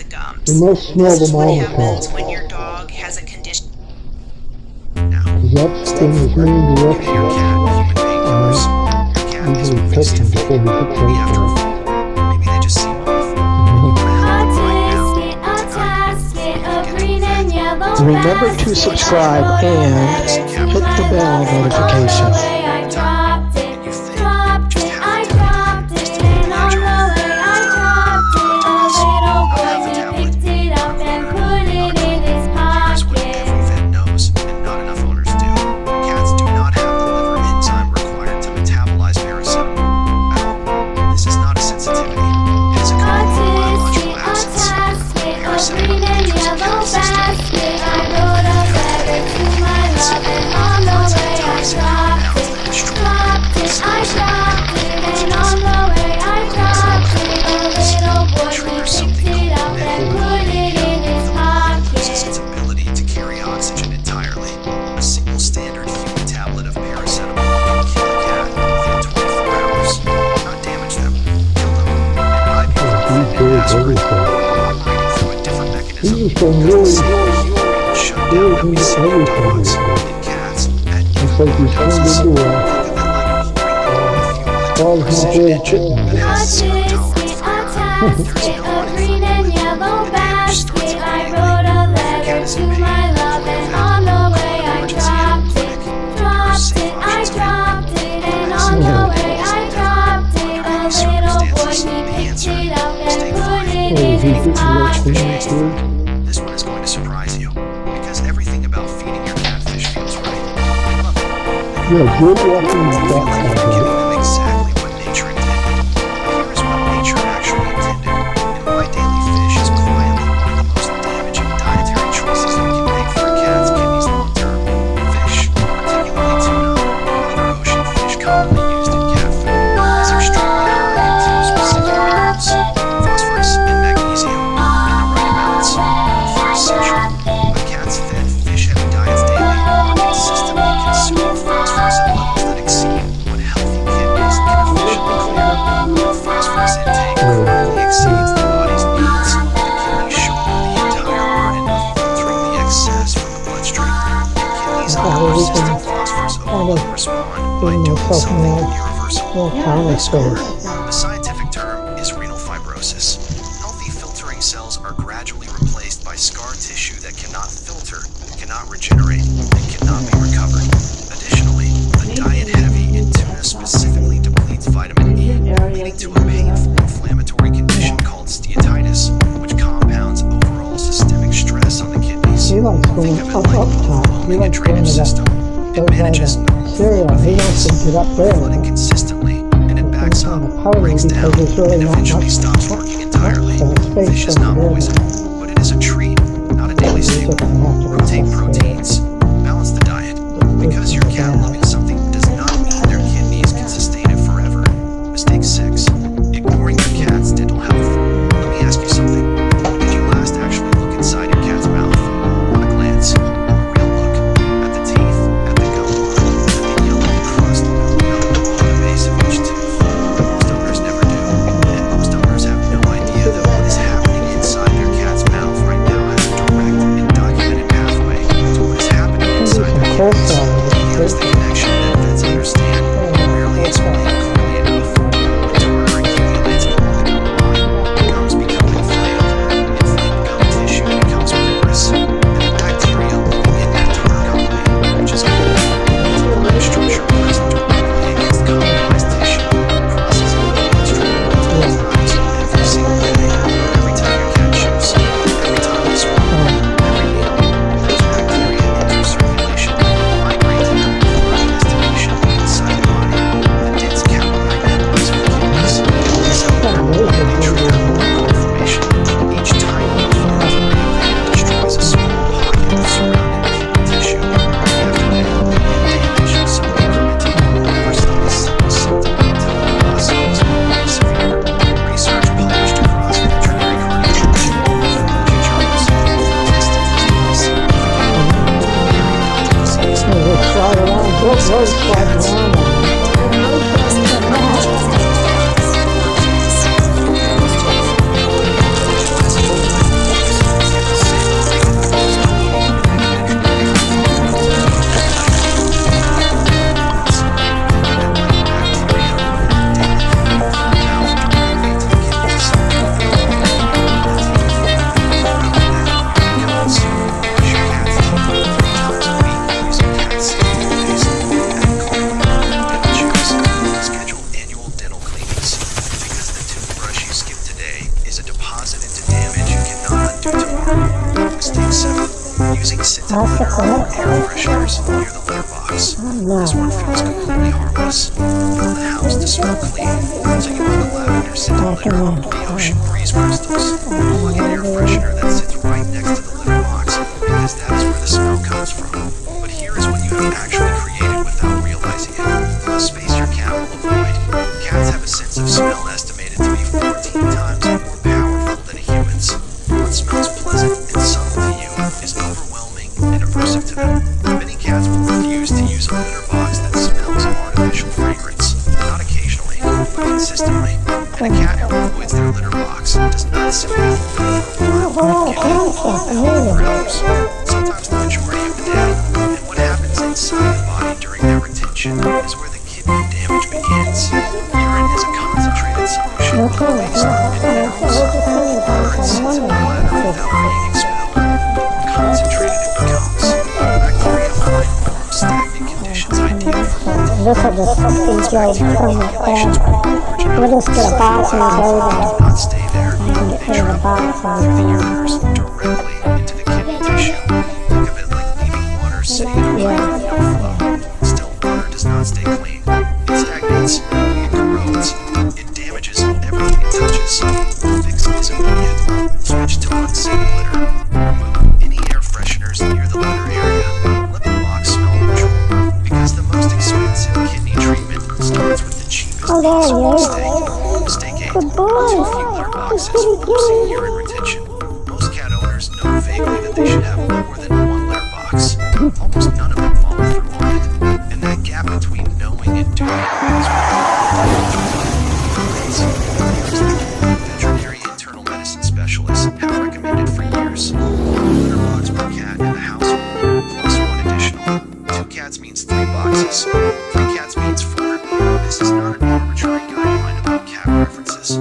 the gums. They must smell This is them what all the happens time. when your dog has a condition. Because that's in his main direction. Your cat is Usually moving test them before we get maybe after a close. fall. Maybe they just seem off. Remember to subscribe and hit the bell notification. These are really everything. It's like you turned into a dog-headed kitten. Green and yellow basket. I wrote a letter to my love, and on the way I dropped it. I dropped it, and on the way I dropped it. A little boy, he picked it up and put it in his pocket. This one is going to surprise you, because everything about feeding your catfish feels right. I love it. Yeah, good walking I feel like you're giving back. them exactly what nature intended. Here is what nature actually intended, and why daily fish is quietly one of the most damaging dietary choices you can make for a cat's kidneys long term. Fish, particularly tuna, and other ocean fish commonly used in cat food, is extremely high in two specific minerals: phosphorus and magnesium, in the right amounts. For essential, a cat's fed fish-heavy diets daily consistently consume phosphorus at levels that exceed what healthy kidneys can efficiently clear. When phosphorus intake greatly exceeds the body's needs, the kidneys shoulder the entire burden of filtering the excess from the bloodstream. Kidneys under persistent phosphorus overload respond by doing something irreversible. The scientific term is renal fibrosis. Healthy filtering cells are gradually replaced by scar tissue that cannot filter, cannot regenerate, and cannot be recovered. Additionally, a diet heavy in tuna specifically depletes vitamin E, leading to a painful inflammatory condition called steatitis, which compounds overall systemic stress on the kidneys. He likes Think going of it up like top. He overwhelming a likes going drainage to system. that. It manages normal Cereal. flow He with wants to ease, get up there. flooding consistently, and it backs up, breaks down, Because there's really and not eventually much stops working entirely. space Fish is not over there. poison, but it is a treat, not a daily staple. Rotate proteins, balance the diet. Because your cat loving something does not mean their kidneys can sustain it forever. Mistake 6. Ignoring your cat's dental health. Let me ask you something. When did you last actually look inside your cat's mouth? Not a glance. A real look. At the teeth, at the gum line, at the yellow crust built on the base of each tooth. Most owners never do. And most owners have no idea that what is happening inside their cat's mouth right now has a direct and documented pathway to what is happening inside their kidneys. Here is the connection that vets understand, but rarely explain clearly enough. When sits in litter or air fresheners near the litter box. This one feels completely harmless. Want the house to smell clean, so you put the lavender scented litter on the ocean breeze crystals. Plug an air freshener that sits right next to the litter box, because that is where the smell comes from. But here is what you have actually created without realizing it. A space your cat will avoid. Cats have a sense of smell estimated to be 14 times more powerful than humans. What smells pleasant and subtle to you is overwhelming and aversive to them. Many cats will refuse to use a litter box that smells of artificial fragrance. Not occasionally, but consistently. And a cat who avoids their litter box does not simply hold it for a while, for hours, sometimes the majority of the day. And what happens inside the body during their retention is where the kidney damage begins. Urine is a concentrated solution of waste and minerals. Urine sits in the bladder without being expelled. The concentrated it becomes. Bacteria find warm, stagnant conditions ideal for Look at the fucking joke from the populations will be large enough. We'll just get a box and go Do there. not stay there. And They put a travel box on through the it. ureters directly into the kidney tissue. Think of it like leaving water sitting in a pipe with no flow. Still, water does not stay clean. It stagnates, it corrodes, it damages everything it touches. The fix is immediate. Switch to unscented litter. Remove any air fresheners near the litter area. Let the box smell neutral. Because the most expensive kidney treatment starts with the cheapest Oh, there possible he is. mistake. Mistake 8. Good boy. Too few litter boxes forcing urine retention. Most cat owners know vaguely that they should have more than one litter box. Almost none of them follow through on it. And that gap between knowing and doing is veterinary internal medicine specialists have recommended for years. One litter box per cat in the household, plus one additional. 2 cats means 3 boxes. 3 cats means 4. This is not an arbitrary guideline about cat preferences.